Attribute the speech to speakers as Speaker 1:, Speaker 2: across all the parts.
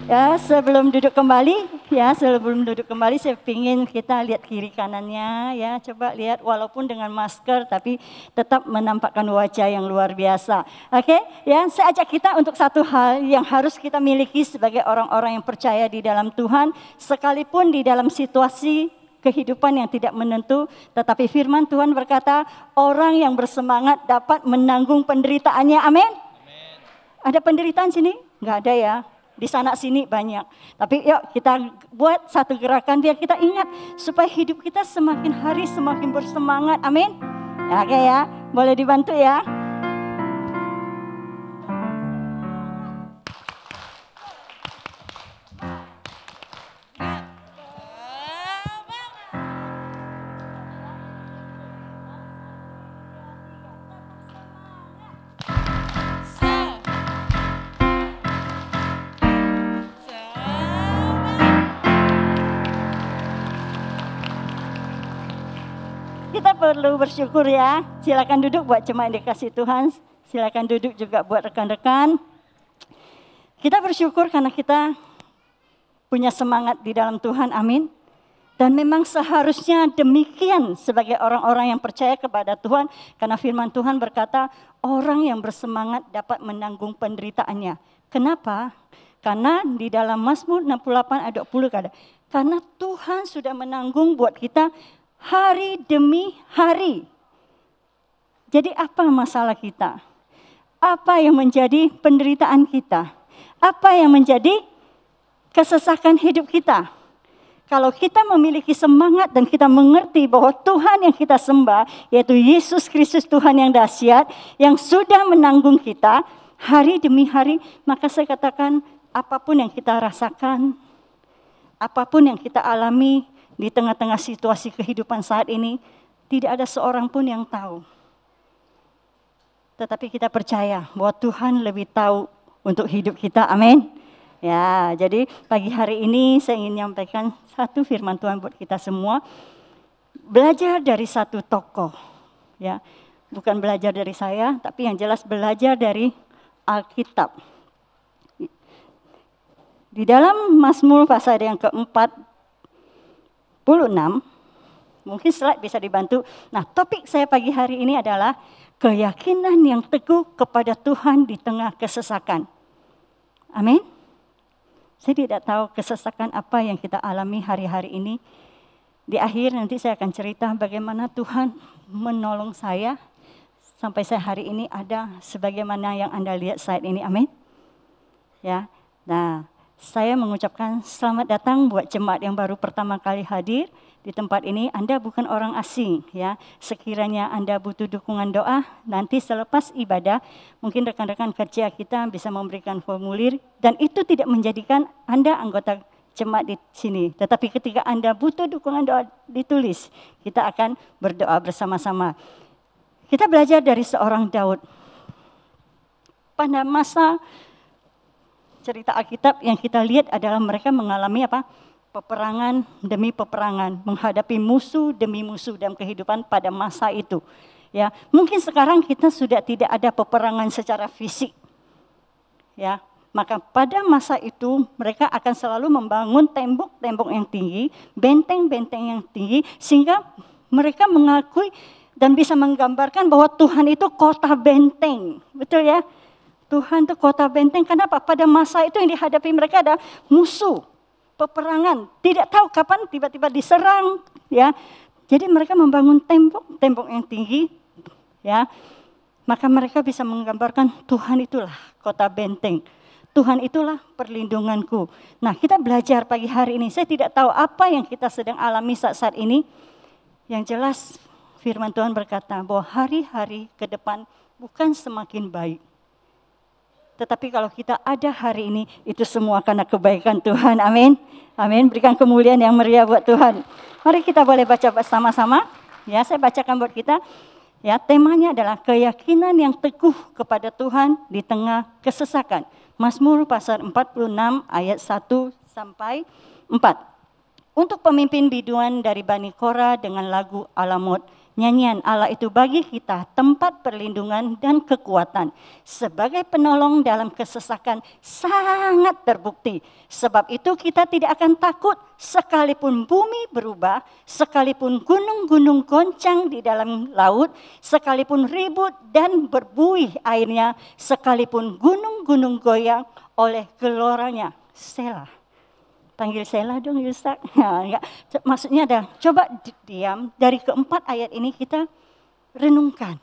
Speaker 1: Ya, sebelum duduk kembali saya ingin kita lihat kiri kanannya ya. Coba lihat walaupun dengan masker tapi tetap menampakkan wajah yang luar biasa. Oke, ya, saya ajak kita untuk satu hal yang harus kita miliki sebagai orang-orang yang percaya di dalam Tuhan, sekalipun di dalam situasi kehidupan yang tidak menentu, tetapi firman Tuhan berkata, orang yang bersemangat dapat menanggung penderitaannya. Amin. Ada penderitaan sini? Enggak ada ya. Di sana sini banyak. Tapi yuk kita buat satu gerakan biar kita ingat supaya hidup kita semakin hari semakin bersemangat. Amin. Ya, oke ya. Boleh dibantu ya. Kita perlu bersyukur ya. Silakan duduk buat jemaat yang dikasih Tuhan. Silakan duduk juga buat rekan-rekan. Kita bersyukur karena kita punya semangat di dalam Tuhan. Amin. Dan memang seharusnya demikian sebagai orang-orang yang percaya kepada Tuhan. Karena firman Tuhan berkata, orang yang bersemangat dapat menanggung penderitaannya. Kenapa? Karena di dalam Mazmur 68 ayat 20 kata, karena Tuhan sudah menanggung buat kita hari demi hari. Jadi apa masalah kita? Apa yang menjadi penderitaan kita? Apa yang menjadi kesesakan hidup kita? Kalau kita memiliki semangat dan kita mengerti bahwa Tuhan yang kita sembah, yaitu Yesus Kristus Tuhan yang dahsyat, yang sudah menanggung kita hari demi hari, maka saya katakan apapun yang kita rasakan, apapun yang kita alami, di tengah-tengah situasi kehidupan saat ini, tidak ada seorang pun yang tahu. Tetapi kita percaya bahwa Tuhan lebih tahu untuk hidup kita. Amin. Ya, jadi pagi hari ini saya ingin menyampaikan satu firman Tuhan buat kita semua. Belajar dari satu tokoh. Ya, bukan belajar dari saya, tapi yang jelas belajar dari Alkitab. Di dalam Mazmur pasal yang keempat, 26, mungkin slide bisa dibantu. Nah, topik saya pagi hari ini adalah keyakinan yang teguh kepada Tuhan di tengah kesesakan. Amin. Saya tidak tahu kesesakan apa yang kita alami hari-hari ini. Di akhir nanti saya akan cerita bagaimana Tuhan menolong saya sampai saya hari ini ada sebagaimana yang Anda lihat saat ini. Amin. Ya. Nah, saya mengucapkan selamat datang buat jemaat yang baru pertama kali hadir di tempat ini. Anda bukan orang asing ya. Sekiranya Anda butuh dukungan doa, nanti selepas ibadah mungkin rekan-rekan kerja kita bisa memberikan formulir dan itu tidak menjadikan Anda anggota jemaat di sini. Tetapi ketika Anda butuh dukungan doa ditulis, kita akan berdoa bersama-sama. Kita belajar dari seorang Daud. Pada masa cerita Alkitab yang kita lihat adalah mereka mengalami apa? Peperangan demi peperangan, menghadapi musuh demi musuh dalam kehidupan pada masa itu. Ya, mungkin sekarang kita sudah tidak ada peperangan secara fisik. Ya, maka pada masa itu mereka akan selalu membangun tembok-tembok yang tinggi, benteng-benteng yang tinggi sehingga mereka mengakui dan bisa menggambarkan bahwa Tuhan itu kota benteng. Betul ya? Tuhan itu kota benteng. Kenapa? Pada masa itu yang dihadapi mereka ada musuh, peperangan. Tidak tahu kapan tiba-tiba diserang. Ya, jadi mereka membangun tembok yang tinggi. Ya, maka mereka bisa menggambarkan Tuhan itulah kota benteng. Tuhan itulah perlindunganku. Nah, kita belajar pagi hari ini. Saya tidak tahu apa yang kita sedang alami saat ini. Yang jelas firman Tuhan berkata bahwa hari-hari ke depan bukan semakin baik. Tetapi kalau kita ada hari ini, itu semua karena kebaikan Tuhan. Amin. Amin. Berikan kemuliaan yang meriah buat Tuhan. Mari kita boleh baca bersama-sama. Ya, saya bacakan buat kita. Ya, temanya adalah keyakinan yang teguh kepada Tuhan di tengah kesesakan. Mazmur pasal 46 ayat 1 sampai 4. Untuk pemimpin biduan dari Bani Korah dengan lagu Alamot. nyanyian Allah itu bagi kita tempat perlindungan dan kekuatan. Sebagai penolong dalam kesesakan sangat terbukti. Sebab itu kita tidak akan takut sekalipun bumi berubah, sekalipun gunung-gunung goncang di dalam laut, sekalipun ribut dan berbuih airnya, sekalipun gunung-gunung goyang oleh geloranya. Selah. Panggil Sela dong Yusak. Ya, maksudnya ada, coba diam, dari keempat ayat ini kita renungkan.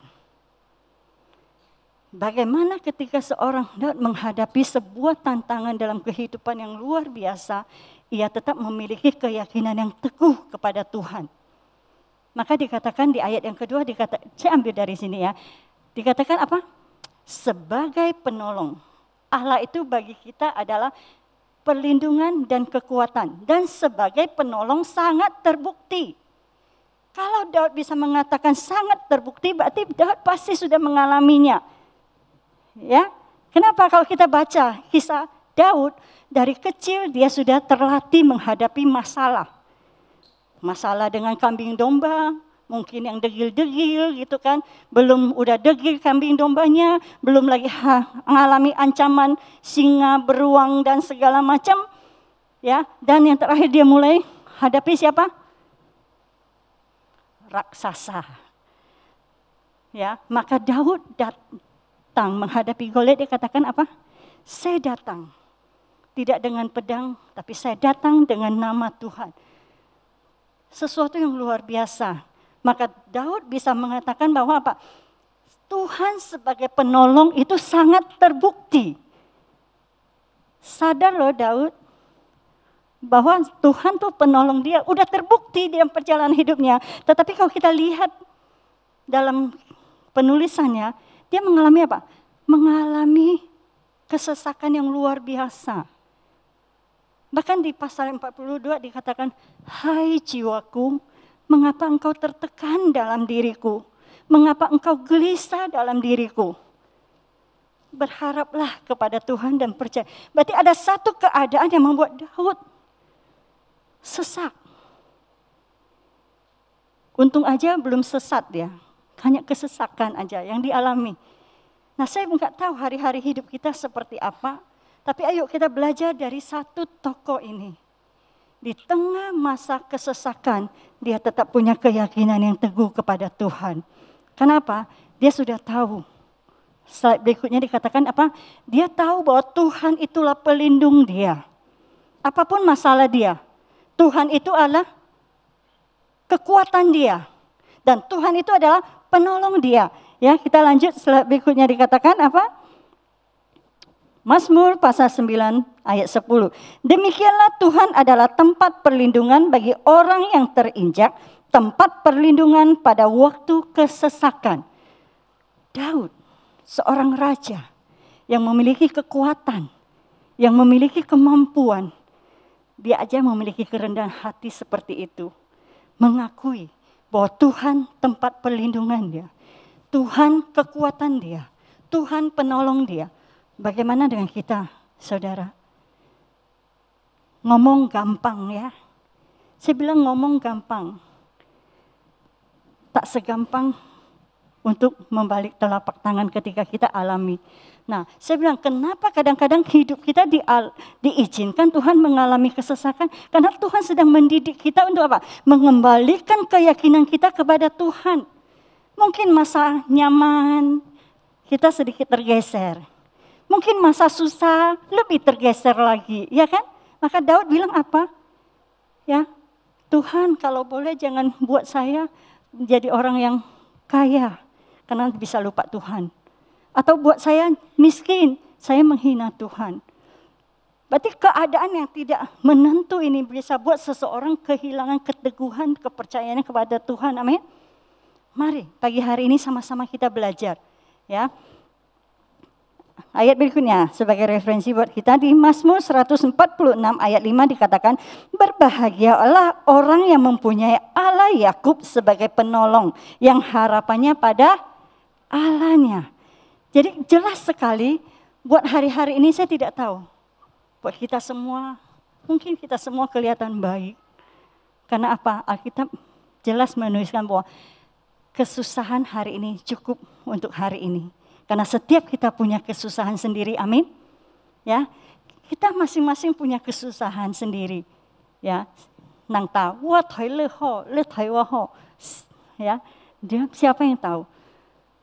Speaker 1: Bagaimana ketika seorang Daud menghadapi sebuah tantangan dalam kehidupan yang luar biasa, ia tetap memiliki keyakinan yang teguh kepada Tuhan. Maka dikatakan di ayat yang kedua, saya ambil dari sini ya, dikatakan apa? Sebagai penolong. Allah itu bagi kita adalah perlindungan dan kekuatan. Dan sebagai penolong sangat terbukti. Kalau Daud bisa mengatakan sangat terbukti, berarti Daud pasti sudah mengalaminya. Ya, kenapa kalau kita baca kisah Daud, dari kecil dia sudah terlatih menghadapi masalah. Masalah dengan kambing domba, mungkin yang degil-degil gitu kan. Belum udah degil kambing dombanya, belum lagi mengalami ancaman singa, beruang dan segala macam. Ya, dan yang terakhir dia mulai hadapi siapa? Raksasa. Ya, maka Daud datang menghadapi Goliat, dia katakan apa? Saya datang. Tidak dengan pedang, tapi saya datang dengan nama Tuhan. Sesuatu yang luar biasa. Maka Daud bisa mengatakan bahwa apa? Tuhan sebagai penolong itu sangat terbukti. Sadar loh Daud bahwa Tuhan tuh penolong dia. Udah terbukti dalam perjalanan hidupnya. Tetapi kalau kita lihat dalam penulisannya, dia mengalami apa? Mengalami kesesakan yang luar biasa. Bahkan di pasal 42 dikatakan, hai jiwaku, mengapa engkau tertekan dalam diriku? Mengapa engkau gelisah dalam diriku? Berharaplah kepada Tuhan dan percaya. Berarti ada satu keadaan yang membuat Daud sesak. Untung aja belum sesat dia. Hanya kesesakan aja yang dialami. Nah, saya nggak tahu hari-hari hidup kita seperti apa. Tapi ayo kita belajar dari satu tokoh ini. Di tengah masa kesesakan, dia tetap punya keyakinan yang teguh kepada Tuhan. Kenapa? Dia sudah tahu. Slide berikutnya dikatakan apa? Dia tahu bahwa Tuhan itulah pelindung dia. Apapun masalah dia, Tuhan itu adalah kekuatan dia. Dan Tuhan itu adalah penolong dia. Ya, kita lanjut slide berikutnya dikatakan apa? Mazmur pasal 9 ayat 10. Demikianlah Tuhan adalah tempat perlindungan bagi orang yang terinjak, tempat perlindungan pada waktu kesesakan. Daud, seorang raja yang memiliki kekuatan, yang memiliki kemampuan. Dia aja memiliki kerendahan hati seperti itu. Mengakui bahwa Tuhan tempat perlindungan dia. Tuhan kekuatan dia. Tuhan penolong dia. Bagaimana dengan kita, saudara? Ngomong gampang ya. Saya bilang ngomong gampang. Tak segampang untuk membalik telapak tangan ketika kita alami. Nah, saya bilang kenapa kadang-kadang hidup kita diizinkan Tuhan mengalami kesesakan? Karena Tuhan sedang mendidik kita untuk apa? Mengembalikan keyakinan kita kepada Tuhan. Mungkin masa nyaman, kita sedikit tergeser. Mungkin masa susah lebih tergeser lagi, ya kan? Maka Daud bilang apa? Ya, Tuhan kalau boleh jangan buat saya menjadi orang yang kaya, karena bisa lupa Tuhan. Atau buat saya miskin, saya menghina Tuhan. Berarti keadaan yang tidak menentu ini bisa buat seseorang kehilangan keteguhan, kepercayaannya kepada Tuhan. Amin. Mari pagi hari ini sama-sama kita belajar, ya. Ayat berikutnya sebagai referensi buat kita di Mazmur 146 ayat 5 dikatakan, berbahagialah orang yang mempunyai Allah Yakub sebagai penolong, yang harapannya pada Allahnya. Jadi jelas sekali buat hari-hari ini saya tidak tahu. Buat kita semua, mungkin kita semua kelihatan baik. Karena apa? Alkitab jelas menuliskan bahwa kesusahan hari ini cukup untuk hari ini. Karena setiap kita punya kesusahan sendiri, amin. Ya, kita masing-masing punya kesusahan sendiri. Ya, nang tahu, ya, dia siapa yang tahu?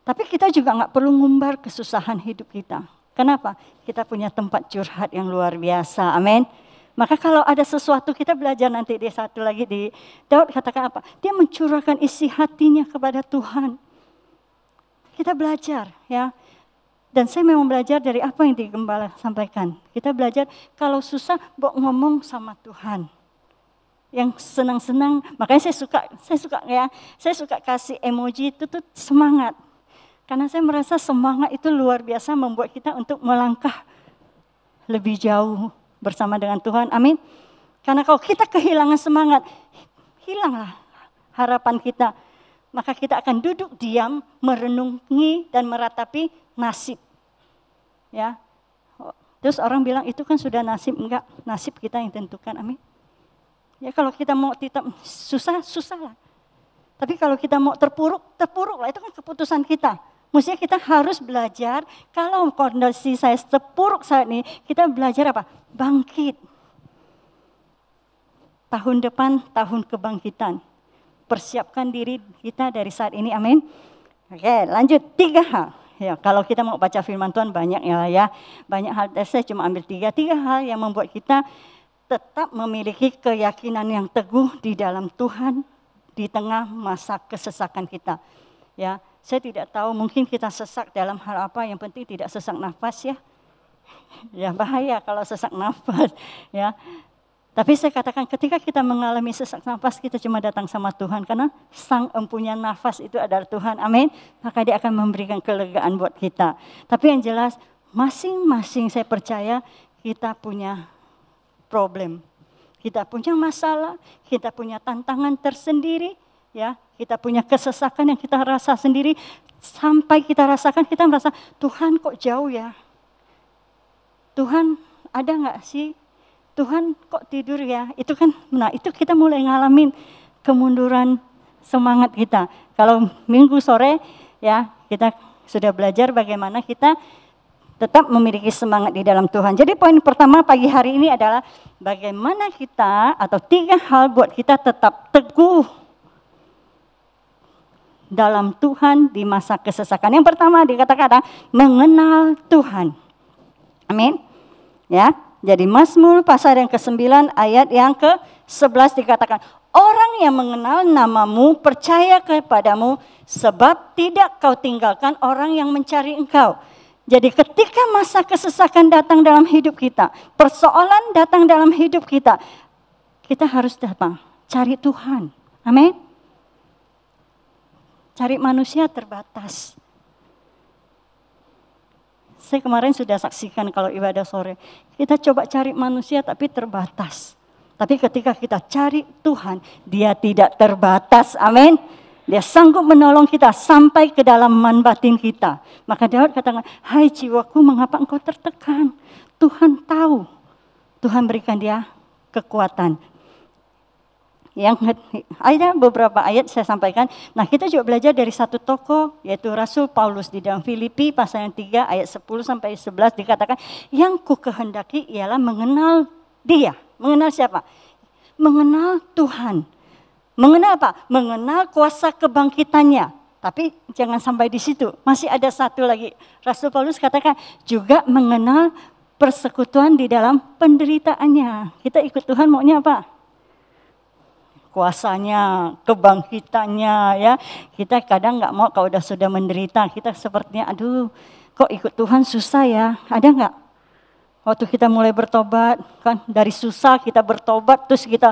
Speaker 1: Tapi kita juga nggak perlu ngumbar kesusahan hidup kita. Kenapa? Kita punya tempat curhat yang luar biasa, amin. Maka kalau ada sesuatu kita belajar nanti di satu lagi di Daud katakan apa? Dia mencurahkan isi hatinya kepada Tuhan. Kita belajar ya. Dan saya memang belajar dari apa yang Gembala sampaikan. Kita belajar kalau susah ngomong sama Tuhan. Yang senang-senang, makanya saya suka kasih emoji itu tuh semangat. Karena saya merasa semangat itu luar biasa membuat kita untuk melangkah lebih jauh bersama dengan Tuhan, amin. Karena kalau kita kehilangan semangat, hilanglah harapan kita. Maka kita akan duduk diam, merenungi dan meratapi nasib. Ya, terus orang bilang itu kan sudah nasib, enggak, nasib kita yang tentukan, amin. Ya kalau kita mau tetap susah, susahlah. Tapi kalau kita mau terpuruk, terpuruklah, itu kan keputusan kita. Mestinya kita harus belajar, kalau kondisi saya terpuruk saat ini, kita belajar apa? Bangkit. Tahun depan, tahun kebangkitan. Persiapkan diri kita dari saat ini, amin. Oke, lanjut 3 hal. Ya, kalau kita mau baca firman Tuhan banyak ya. Banyak hal, saya cuma ambil 3 hal yang membuat kita tetap memiliki keyakinan yang teguh di dalam Tuhan di tengah masa kesesakan kita. Ya, saya tidak tahu mungkin kita sesak dalam hal apa, yang penting tidak sesak nafas ya. Ya bahaya kalau sesak nafas ya. Tapi saya katakan ketika kita mengalami sesak nafas kita cuma datang sama Tuhan karena sang empunya nafas itu adalah Tuhan, amin. Maka dia akan memberikan kelegaan buat kita. Tapi yang jelas masing-masing saya percaya kita punya problem. Kita punya masalah, kita punya tantangan tersendiri. Ya, kita punya kesesakan yang kita rasa sendiri, sampai kita rasakan kita merasa Tuhan kok jauh ya, Tuhan ada nggak sih, Tuhan kok tidur ya, itu kan, nah itu kita mulai ngalamin kemunduran semangat kita. Kalau minggu sore ya kita sudah belajar bagaimana kita tetap memiliki semangat di dalam Tuhan. Jadi poin pertama pagi hari ini adalah bagaimana kita atau 3 hal buat kita tetap teguh dalam Tuhan di masa kesesakan. Yang pertama dikatakan mengenal Tuhan. Amin. Ya, jadi Mazmur pasal yang ke-9 ayat yang ke-11 dikatakan, orang yang mengenal namamu percaya kepadamu sebab tidak kau tinggalkan orang yang mencari engkau. Jadi ketika masa kesesakan datang dalam hidup kita, persoalan datang dalam hidup kita, kita harus datang cari Tuhan. Amin. Cari manusia terbatas. Saya kemarin sudah saksikan kalau ibadah sore. Kita coba cari manusia tapi terbatas. Tapi ketika kita cari Tuhan, dia tidak terbatas. Amin. Dia sanggup menolong kita sampai ke dalam man batin kita. Maka Daud katakan, hai jiwaku mengapa engkau tertekan? Tuhan tahu. Tuhan berikan dia kekuatan. Yang ada beberapa ayat saya sampaikan. Nah kita juga belajar dari satu tokoh yaitu Rasul Paulus di dalam Filipi pasal yang 3 ayat 10 sampai 11 dikatakan yang ku kehendaki ialah mengenal dia. Mengenal siapa? Mengenal Tuhan. Mengenal apa? Mengenal kuasa kebangkitannya. Tapi jangan sampai di situ. Masih ada satu lagi. Rasul Paulus katakan juga mengenal persekutuan di dalam penderitaannya. Kita ikut Tuhan maunya apa? Kuasanya, kebangkitannya ya. Kita kadang nggak mau kalau sudah menderita. Kita sepertinya aduh kok ikut Tuhan susah ya. Ada nggak? Waktu kita mulai bertobat kan dari susah kita bertobat terus kita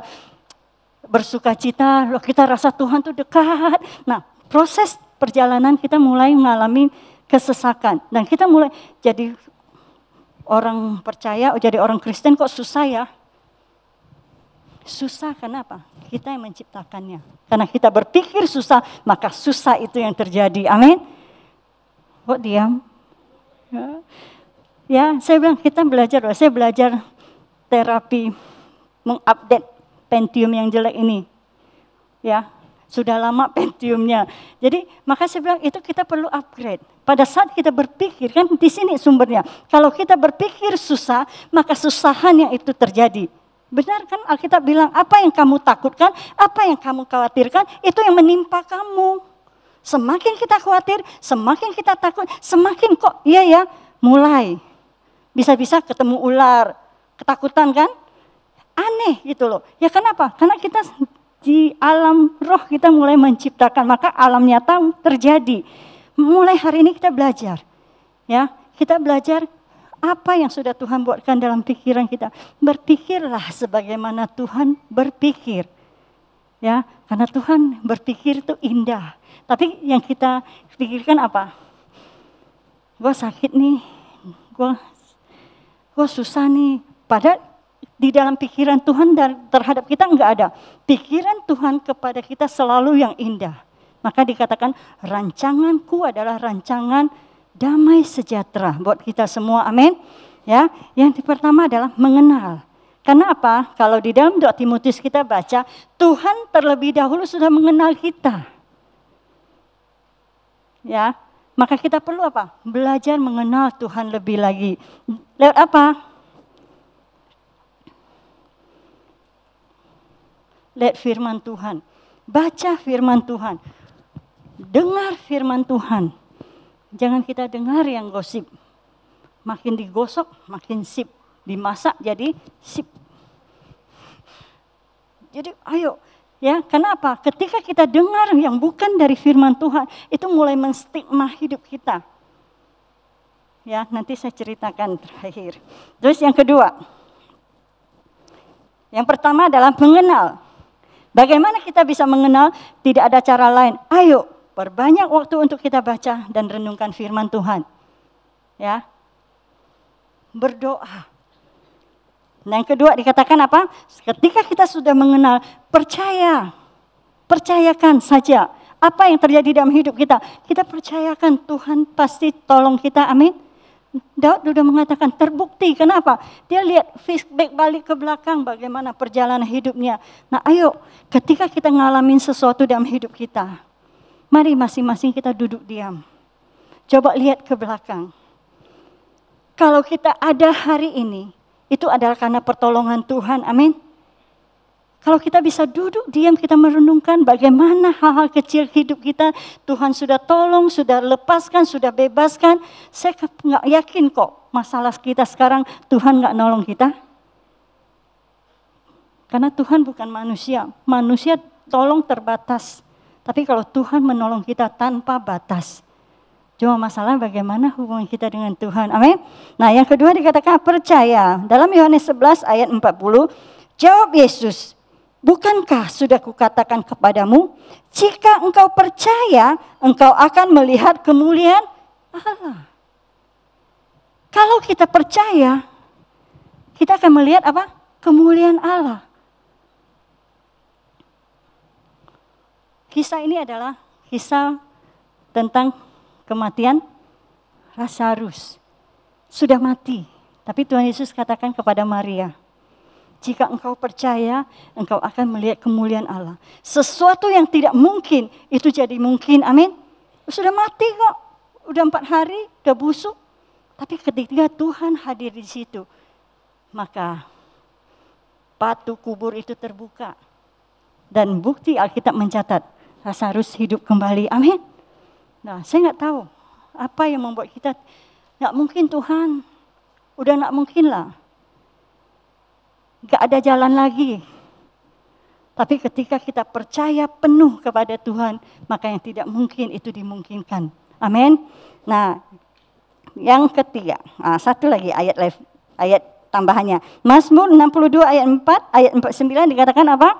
Speaker 1: bersuka cita. Loh, kita rasa Tuhan tuh dekat. Nah proses perjalanan kita mulai mengalami kesesakan. Dan kita mulai jadi orang percaya, jadi orang Kristen kok susah ya. Susah kenapa? Kita yang menciptakannya. Karena kita berpikir susah, maka susah itu yang terjadi. Amin. Kok diam? Ya, saya bilang kita belajar. Saya belajar terapi mengupdate Pentium yang jelek ini. Ya, Sudah lama Pentiumnya. Jadi maka saya bilang itu kita perlu upgrade. Pada saat kita berpikir, kan di sini sumbernya. Kalau kita berpikir susah, maka susahan yang itu terjadi. Benar kan Alkitab bilang, apa yang kamu takutkan, apa yang kamu khawatirkan, itu yang menimpa kamu. Semakin kita khawatir, semakin kita takut, semakin kok iya ya mulai. Bisa-bisa ketemu ular, ketakutan kan? Aneh gitu loh. Ya kenapa? Karena kita di alam roh kita mulai menciptakan, maka alam nyata terjadi. Mulai hari ini kita belajar. Ya, kita belajar apa yang sudah Tuhan buatkan dalam pikiran kita. Berpikirlah sebagaimana Tuhan berpikir. Ya, karena Tuhan berpikir itu indah. Tapi yang kita pikirkan apa? Gue sakit nih, gue susah nih. Padahal di dalam pikiran Tuhan terhadap kita enggak ada. Pikiran Tuhan kepada kita selalu yang indah. Maka dikatakan rancanganku adalah rancangan damai sejahtera buat kita semua. Amin. Ya, yang pertama adalah mengenal. Karena apa? Kalau di dalam 2 Timotius kita baca, Tuhan terlebih dahulu sudah mengenal kita. Ya, maka kita perlu apa? Belajar mengenal Tuhan lebih lagi. Lewat apa? Lihat firman Tuhan, baca firman Tuhan, dengar firman Tuhan. Jangan kita dengar yang gosip. Makin digosok, makin sip. Dimasak jadi sip. Jadi ayo, ya kenapa? Ketika kita dengar yang bukan dari firman Tuhan, itu mulai menstigma hidup kita. Ya, nanti saya ceritakan terakhir. Terus yang kedua. Yang pertama adalah mengenal. Bagaimana kita bisa mengenal? Tidak ada cara lain. Ayo, perbanyak waktu untuk kita baca dan renungkan firman Tuhan. Ya. Berdoa. Nah, yang kedua dikatakan apa? Ketika kita sudah mengenal, percayakan saja apa yang terjadi dalam hidup kita. Kita percayakan Tuhan pasti tolong kita. Amin. Daud sudah mengatakan terbukti. Kenapa? Dia lihat feedback balik ke belakang bagaimana perjalanan hidupnya. Nah ayo, ketika kita ngalamin sesuatu dalam hidup kita, mari masing-masing kita duduk diam. Coba lihat ke belakang. Kalau kita ada hari ini, itu adalah karena pertolongan Tuhan. Amin. Kalau kita bisa duduk diam, kita merenungkan bagaimana hal-hal kecil hidup kita, Tuhan sudah tolong, sudah lepaskan, sudah bebaskan. Saya nggak yakin kok masalah kita sekarang Tuhan nggak nolong kita. Karena Tuhan bukan manusia. Manusia tolong terbatas. Tapi kalau Tuhan menolong kita tanpa batas. Cuma masalah bagaimana hubungan kita dengan Tuhan. Amin. Nah yang kedua dikatakan percaya. Dalam Yohanes 11 ayat 40, jawab Yesus, bukankah sudah kukatakan kepadamu, jika engkau percaya, engkau akan melihat kemuliaan Allah. Kalau kita percaya, kita akan melihat apa? Kemuliaan Allah. Kisah ini adalah kisah tentang kematian Lazarus. Sudah mati, tapi Tuhan Yesus katakan kepada Maria, jika engkau percaya, engkau akan melihat kemuliaan Allah. Sesuatu yang tidak mungkin, itu jadi mungkin. Amin. Sudah mati kok, udah 4 hari, udah busuk. Tapi ketika Tuhan hadir di situ, maka batu kubur itu terbuka. Dan bukti Alkitab mencatat, Lazarus hidup kembali. Amin. Nah, saya nggak tahu apa yang membuat kita, nggak mungkin Tuhan, udah nggak mungkin lah. Gak ada jalan lagi. Tapi ketika kita percaya penuh kepada Tuhan, maka yang tidak mungkin itu dimungkinkan. Amin. Nah, yang ketiga, satu lagi ayat tambahannya. Mazmur 62 ayat 4, ayat 49 dikatakan apa?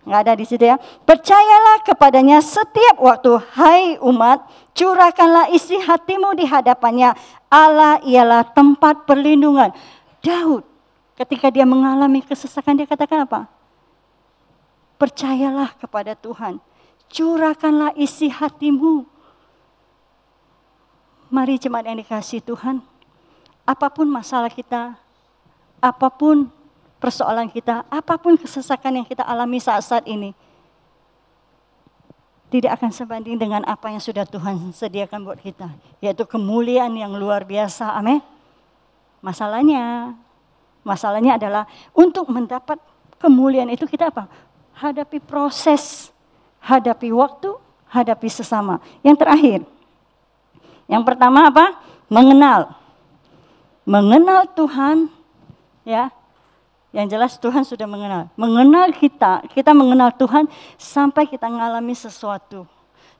Speaker 1: Nggak ada di situ ya. Percayalah kepadanya setiap waktu, hai umat, curahkanlah isi hatimu di hadapannya. Allah ialah tempat perlindungan. Daud, ketika dia mengalami kesesakan, dia katakan apa? Percayalah kepada Tuhan. Curahkanlah isi hatimu. Mari jemaat yang dikasihi Tuhan. Apapun masalah kita, apapun persoalan kita, apapun kesesakan yang kita alami saat-saat ini, tidak akan sebanding dengan apa yang sudah Tuhan sediakan buat kita. Yaitu kemuliaan yang luar biasa. Amin. Masalahnya adalah untuk mendapat kemuliaan itu kita apa? Hadapi proses, hadapi waktu, hadapi sesama. Yang terakhir, yang pertama apa? Mengenal Tuhan, ya. Yang jelas Tuhan sudah mengenal. Mengenal kita mengenal Tuhan sampai kita mengalami sesuatu.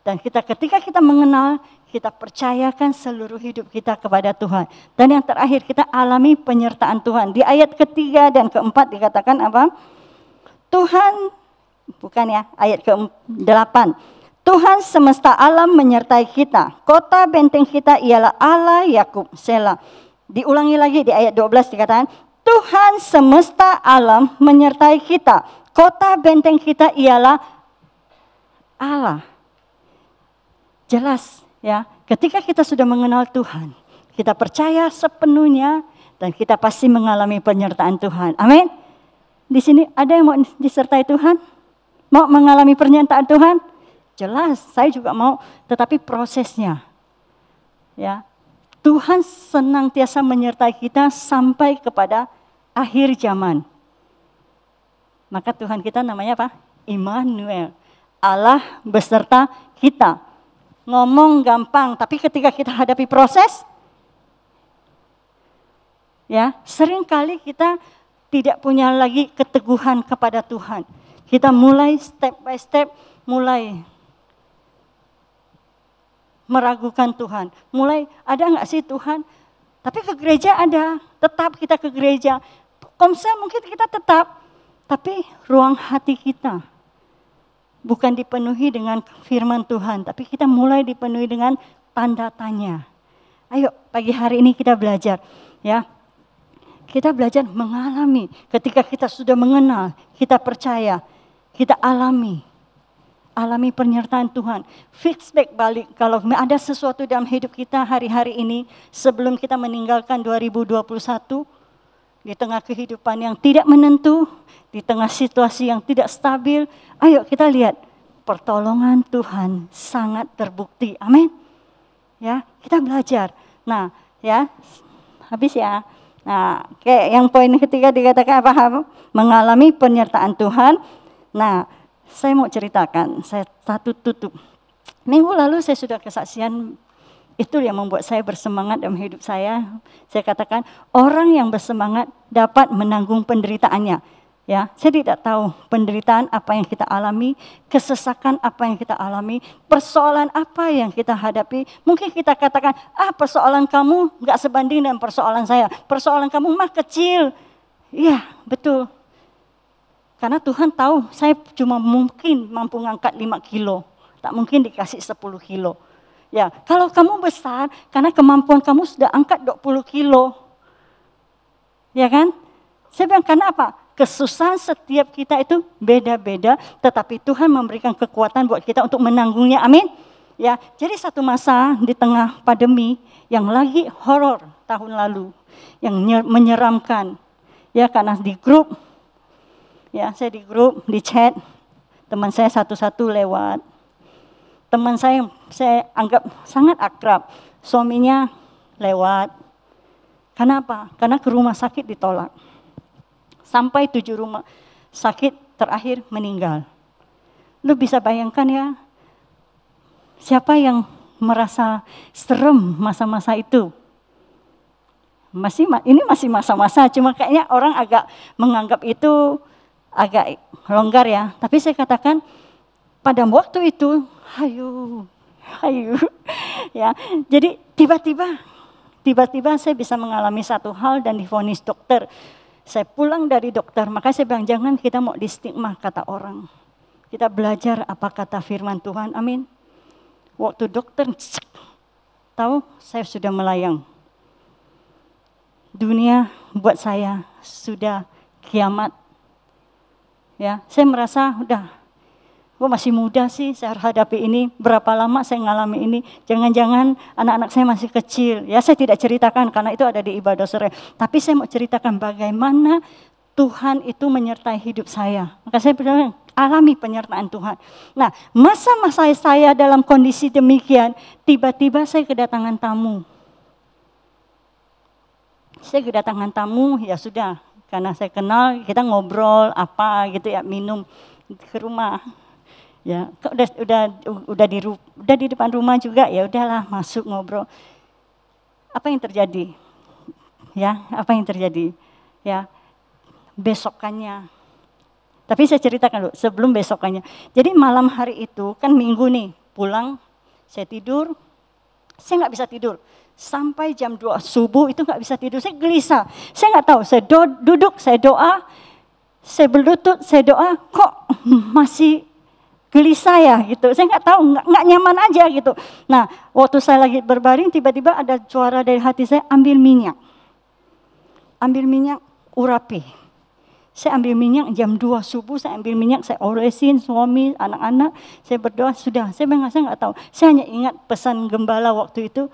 Speaker 1: Dan ketika kita mengenal, kita percayakan seluruh hidup kita kepada Tuhan. Dan yang terakhir, kita alami penyertaan Tuhan. Di ayat ketiga dan keempat dikatakan apa? Tuhan, bukan ya, ayat ke-8. Tuhan semesta alam menyertai kita. Kota benteng kita ialah Allah Yakub. Selah. Diulangi lagi di ayat 12 dikatakan, Tuhan semesta alam menyertai kita. Kota benteng kita ialah Allah. Jelas ya, ketika kita sudah mengenal Tuhan, kita percaya sepenuhnya dan kita pasti mengalami penyertaan Tuhan. Amin. Di sini ada yang mau disertai Tuhan? Mau mengalami penyertaan Tuhan? Jelas, saya juga mau, tetapi prosesnya. Ya. Tuhan senantiasa menyertai kita sampai kepada akhir zaman. Maka Tuhan kita namanya apa? Immanuel. Allah beserta kita. Ngomong gampang, tapi ketika kita hadapi proses, ya, seringkali kita tidak punya lagi keteguhan kepada Tuhan. Kita mulai step by step, mulai meragukan Tuhan. Mulai, ada nggak sih Tuhan? Tapi ke gereja ada, tetap kita ke gereja. Komsel mungkin kita tetap, tapi ruang hati kita bukan dipenuhi dengan firman Tuhan, tapi kita mulai dipenuhi dengan tanda tanya. Ayo pagi hari ini kita belajar, ya. Kita belajar mengalami. Ketika kita sudah mengenal, kita percaya, kita alami penyertaan Tuhan. Fix back balik kalau ada sesuatu dalam hidup kita hari-hari ini sebelum kita meninggalkan 2021, di tengah kehidupan yang tidak menentu, di tengah situasi yang tidak stabil, ayo kita lihat pertolongan Tuhan sangat terbukti. Amin. Ya, kita belajar. Nah, ya, habis ya. Nah, kayak yang poin ketiga dikatakan apa? Mengalami penyertaan Tuhan. Nah, saya mau ceritakan, saya satu tutup. Minggu lalu saya sudah kesaksian, itu yang membuat saya bersemangat dalam hidup saya. Saya katakan, orang yang bersemangat dapat menanggung penderitaannya. Ya, saya tidak tahu penderitaan apa yang kita alami, kesesakan apa yang kita alami, persoalan apa yang kita hadapi. Mungkin kita katakan, persoalan kamu nggak sebanding dengan persoalan saya. Persoalan kamu mah kecil. Iya, betul. Karena Tuhan tahu saya cuma mungkin mampu ngangkat 5 kilo. Tak mungkin dikasih 10 kilo. Ya, kalau kamu besar, karena kemampuan kamu sudah angkat 20 kilo. Ya kan? Saya bilang, karena apa? Kesusahan setiap kita itu beda-beda, tetapi Tuhan memberikan kekuatan buat kita untuk menanggungnya. Amin. Ya, jadi satu masa di tengah pandemi yang lagi horor tahun lalu, yang menyeramkan. Ya, karena di grup, ya saya di grup, di chat, teman saya satu-satu lewat. Teman saya anggap sangat akrab, suaminya lewat. Kenapa? Karena ke rumah sakit ditolak. Sampai 7 rumah sakit terakhir meninggal. Lu bisa bayangkan ya, siapa yang merasa serem masa-masa itu? Ini masih masa-masa, cuma kayaknya orang agak menganggap itu agak longgar ya. Tapi saya katakan, pada waktu itu, hayu, ya. Jadi tiba-tiba saya bisa mengalami satu hal dan divonis dokter. Saya pulang dari dokter, maka saya bilang jangan kita mau distigma kata orang. Kita belajar apa kata firman Tuhan, amin. Waktu dokter, tahu saya sudah melayang. Dunia buat saya sudah kiamat. Ya, saya merasa udah, gue masih muda sih, saya harus hadapi ini. Berapa lama saya ngalami ini? Jangan-jangan anak-anak saya masih kecil. Ya, saya tidak ceritakan karena itu ada di ibadah sore. Tapi saya mau ceritakan bagaimana Tuhan itu menyertai hidup saya. Maka saya bilang, alami penyertaan Tuhan. Nah, masa-masa saya dalam kondisi demikian, tiba-tiba saya kedatangan tamu. Saya kedatangan tamu, ya sudah, karena saya kenal, kita ngobrol apa gitu ya, minum ke rumah. Ya, udah di depan rumah juga, ya udahlah masuk ngobrol. Apa yang terjadi? Ya, apa yang terjadi? Ya, besokannya. Tapi saya ceritakan dulu, sebelum besokannya. Jadi malam hari itu, kan minggu nih, pulang, saya tidur, saya nggak bisa tidur. Sampai jam 2 subuh itu nggak bisa tidur, saya gelisah. Saya nggak tahu, saya duduk, saya doa, saya berlutut, saya doa, kok masih gelisah ya gitu. Saya nggak tahu, nggak nyaman aja gitu. Nah, waktu saya lagi berbaring, tiba-tiba ada suara dari hati saya, ambil minyak. Ambil minyak, urapi. Saya ambil minyak jam 2 subuh, saya ambil minyak, saya olesin suami, anak-anak, saya berdoa, sudah. Saya nggak tahu. Saya hanya ingat pesan gembala waktu itu,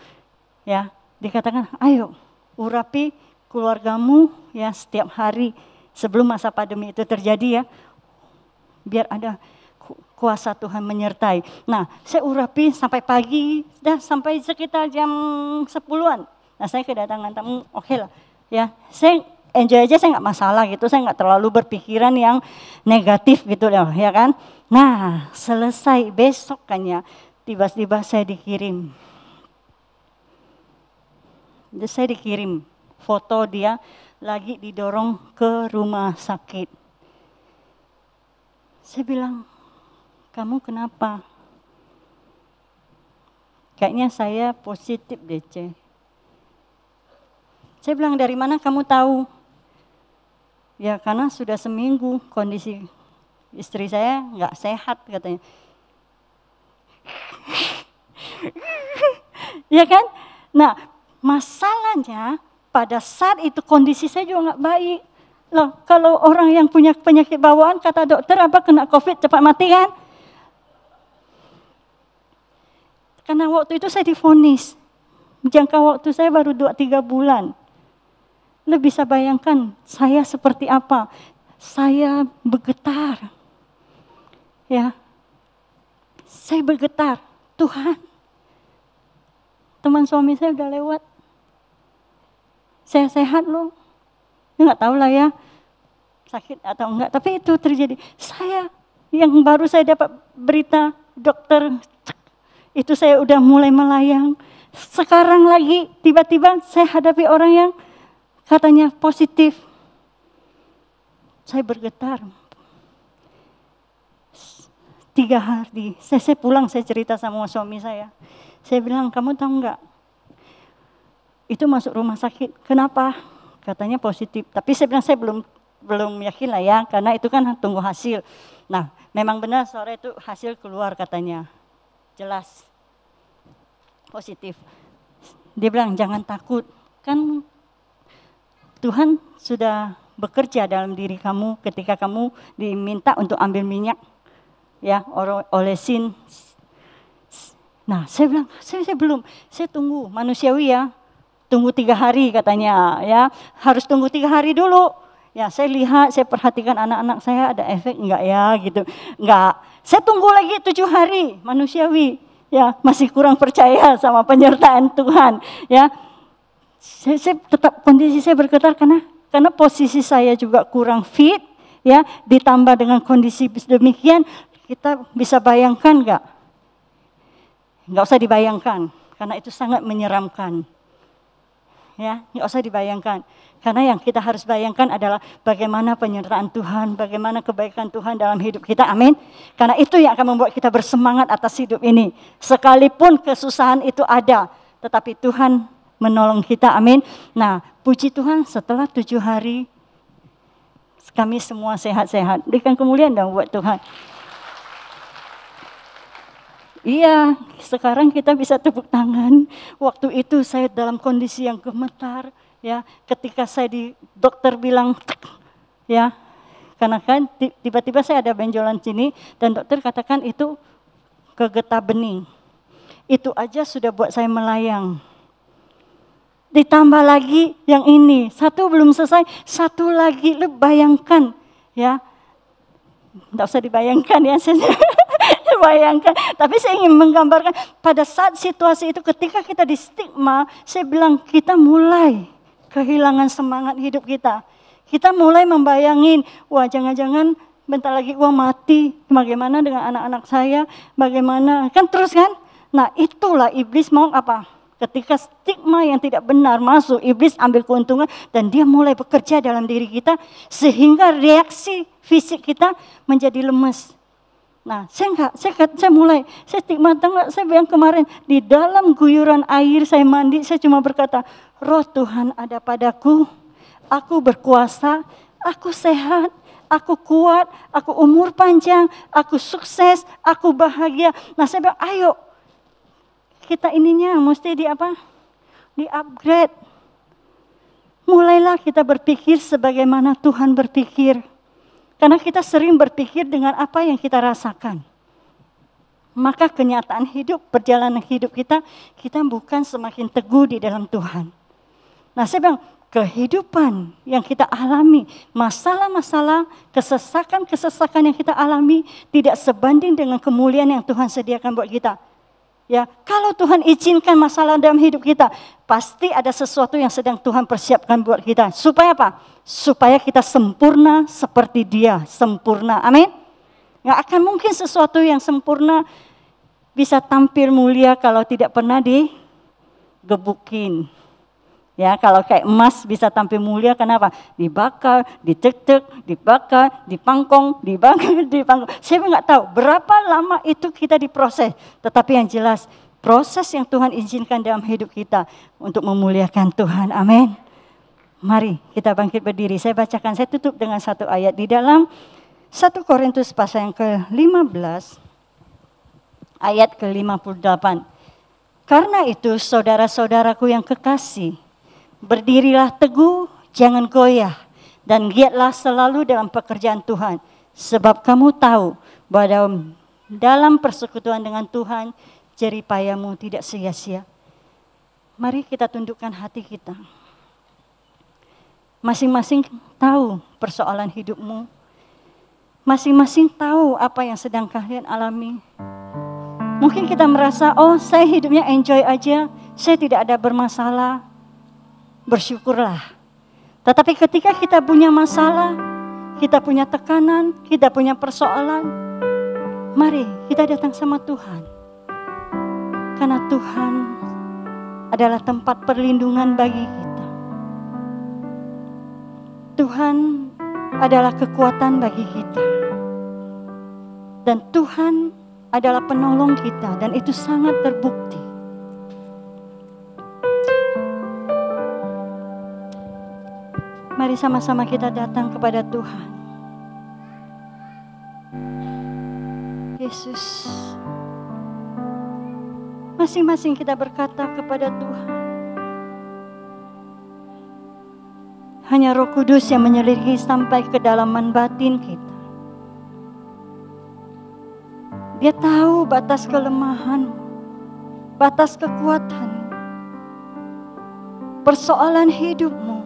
Speaker 1: ya, dikatakan, ayo urapi keluargamu ya setiap hari sebelum masa pandemi itu terjadi ya, biar ada kuasa Tuhan menyertai. Nah, saya urapi sampai pagi, dah sampai sekitar jam 10-an. Nah, saya kedatangan tamu, oke lah. Ya, saya enjoy aja, saya nggak masalah gitu, saya nggak terlalu berpikiran yang negatif gitu loh, ya kan. Nah, selesai besokannya, tiba-tiba saya dikirim foto dia lagi didorong ke rumah sakit. Saya bilang, kamu kenapa? Kayaknya saya positif deh, C. Saya bilang, dari mana kamu tahu? Ya karena sudah seminggu kondisi istri saya nggak sehat katanya. Ya kan? Nah, masalahnya pada saat itu kondisi saya juga nggak baik. Loh, kalau orang yang punya penyakit bawaan, kata dokter apa kena COVID cepat mati kan? Karena waktu itu saya divonis, jangka waktu saya baru 2-3 bulan. Lo bisa bayangkan saya seperti apa? Saya bergetar. Ya. Saya bergetar. Tuhan. Teman suami saya udah lewat. Saya sehat loh. Ya nggak tahu lah ya. Sakit atau enggak. Tapi itu terjadi. Saya yang baru saya dapat berita dokter. Itu saya udah mulai melayang. Sekarang lagi tiba-tiba saya hadapi orang yang katanya positif. Saya bergetar. 3 hari. Saya pulang, saya cerita sama suami saya. Saya bilang, kamu tahu enggak? Itu masuk rumah sakit. Kenapa? Katanya positif. Tapi saya bilang, saya belum yakin lah ya. Karena itu kan tunggu hasil. Nah, memang benar sore itu hasil keluar katanya. Jelas. Positif. Dia bilang, jangan takut. Kan Tuhan sudah bekerja dalam diri kamu ketika kamu diminta untuk ambil minyak, ya, olesin. Nah, saya bilang, saya belum, saya tunggu, manusiawi ya, tunggu 3 hari katanya, ya, harus tunggu 3 hari dulu. Ya, saya lihat, saya perhatikan anak-anak saya ada efek enggak ya, gitu, enggak. Saya tunggu lagi 7 hari, manusiawi, ya, masih kurang percaya sama penyertaan Tuhan, ya. Saya tetap kondisi saya bergetar karena posisi saya juga kurang fit, ya, ditambah dengan kondisi demikian, kita bisa bayangkan nggak? Nggak usah dibayangkan, karena itu sangat menyeramkan, ya, nggak usah dibayangkan. Karena yang kita harus bayangkan adalah bagaimana penyertaan Tuhan, bagaimana kebaikan Tuhan dalam hidup kita, amin. Karena itu yang akan membuat kita bersemangat atas hidup ini. Sekalipun kesusahan itu ada, tetapi Tuhan menolong kita, amin. Nah, puji Tuhan setelah 7 hari kami semua sehat-sehat. Berikan kemuliaan dong buat Tuhan. Iya, sekarang kita bisa tepuk tangan. Waktu itu saya dalam kondisi yang gemetar, ya. Ketika saya dokter bilang, ya, karena kan tiba-tiba saya ada benjolan sini dan dokter katakan itu kegetah bening. Itu aja sudah buat saya melayang. Ditambah lagi yang ini, satu belum selesai, satu lagi, lu bayangkan ya, Tidak usah dibayangkan ya, saya bayangkan. Tapi saya ingin menggambarkan pada saat situasi itu ketika kita di stigma, saya bilang kita mulai kehilangan semangat hidup kita. Kita mulai membayangin, wah jangan-jangan bentar lagi uang mati, bagaimana dengan anak-anak saya, bagaimana, kan terus kan? Nah itulah iblis mau apa? Ketika stigma yang tidak benar masuk, iblis ambil keuntungan dan dia mulai bekerja dalam diri kita sehingga reaksi fisik kita menjadi lemes. Nah, saya stigma, saya bilang kemarin di dalam guyuran air saya mandi, saya cuma berkata, Roh Tuhan ada padaku, aku berkuasa, aku sehat, aku kuat, aku umur panjang, aku sukses, aku bahagia. Nah, saya bilang, ayo kita ininya mesti di-upgrade. Mulailah kita berpikir sebagaimana Tuhan berpikir. Karena kita sering berpikir dengan apa yang kita rasakan. Maka kenyataan hidup, perjalanan hidup kita bukan semakin teguh di dalam Tuhan. Nah saya bilang, kehidupan yang kita alami, masalah-masalah, kesesakan-kesesakan yang kita alami tidak sebanding dengan kemuliaan yang Tuhan sediakan buat kita. Ya, kalau Tuhan izinkan masalah dalam hidup kita, pasti ada sesuatu yang sedang Tuhan persiapkan buat kita. Supaya apa? Supaya kita sempurna seperti Dia sempurna. Amin. Nggak akan mungkin sesuatu yang sempurna bisa tampil mulia kalau tidak pernah digebukin. Ya, kalau kayak emas bisa tampil mulia, kenapa? Dibakar, dicek-cek, dibakar, dipangkong, dipangkong. Saya nggak tahu berapa lama itu kita diproses. Tetapi yang jelas, proses yang Tuhan izinkan dalam hidup kita untuk memuliakan Tuhan. Amin. Mari kita bangkit berdiri. Saya bacakan, saya tutup dengan satu ayat di dalam 1 Korintus pasal yang ke-15, ayat ke-58. Karena itu saudara-saudaraku yang kekasih, berdirilah teguh, jangan goyah, dan giatlah selalu dalam pekerjaan Tuhan. Sebab kamu tahu bahwa dalam persekutuan dengan Tuhan, jerih payahmu tidak sia-sia. Mari kita tundukkan hati kita. Masing-masing tahu persoalan hidupmu. Masing-masing tahu apa yang sedang kalian alami. Mungkin kita merasa, oh saya hidupnya enjoy aja, saya tidak ada bermasalah. Bersyukurlah. Tetapi ketika kita punya masalah, kita punya tekanan, kita punya persoalan, mari kita datang sama Tuhan. Karena Tuhan adalah tempat perlindungan bagi kita. Tuhan adalah kekuatan bagi kita. Dan Tuhan adalah penolong kita dan itu sangat terbukti. Mari sama-sama kita datang kepada Tuhan. Yesus, masing-masing kita berkata kepada Tuhan. Hanya Roh Kudus yang menyelidiki sampai kedalaman batin kita. Dia tahu batas kelemahan, batas kekuatan, persoalan hidupmu.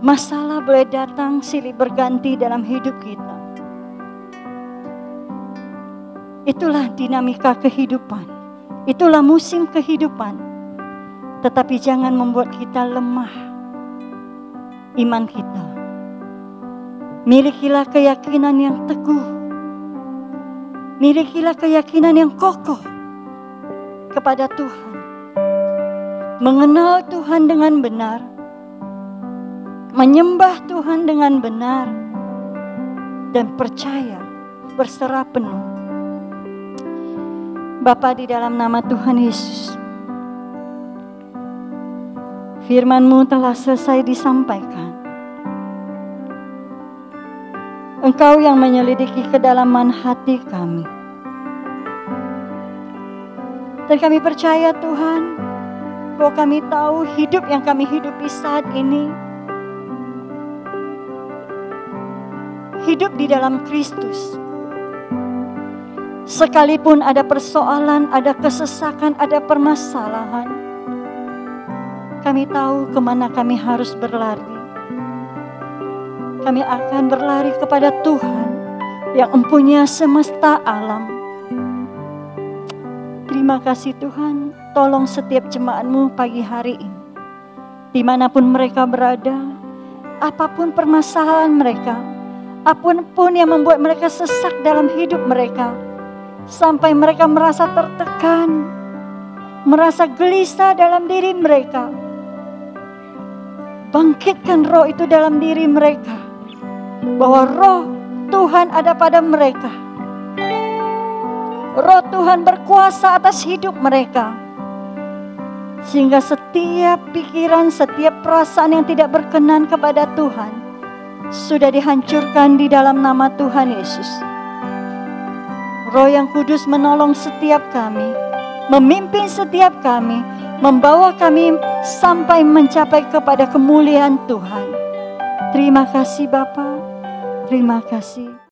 Speaker 1: Masalah boleh datang silih berganti dalam hidup kita. Itulah dinamika kehidupan. Itulah musim kehidupan. Tetapi jangan membuat kita lemah iman kita. Milikilah keyakinan yang teguh. Milikilah keyakinan yang kokoh kepada Tuhan. Mengenal Tuhan dengan benar. Menyembah Tuhan dengan benar dan percaya, berserah penuh. Bapa, di dalam nama Tuhan Yesus, firman-Mu telah selesai disampaikan. Engkau yang menyelidiki kedalaman hati kami. Dan kami percaya Tuhan, bahwa kami tahu hidup yang kami hidupi saat ini hidup di dalam Kristus. Sekalipun ada persoalan, ada kesesakan, ada permasalahan, kami tahu kemana kami harus berlari. kami akan berlari kepada Tuhan yang empunya semesta alam. Terima kasih Tuhan, tolong setiap jemaat-Mu pagi hari ini. Dimanapun mereka berada, apapun permasalahan mereka, apapun yang membuat mereka sesak dalam hidup mereka, sampai mereka merasa tertekan, merasa gelisah dalam diri mereka. Bangkitkan roh itu dalam diri mereka, bahwa roh Tuhan ada pada mereka. Roh Tuhan berkuasa atas hidup mereka, sehingga setiap pikiran, setiap perasaan yang tidak berkenan kepada Tuhan sudah dihancurkan di dalam nama Tuhan Yesus. Roh yang kudus menolong setiap kami, memimpin setiap kami, membawa kami sampai mencapai kepada kemuliaan Tuhan. Terima kasih Bapa, terima kasih.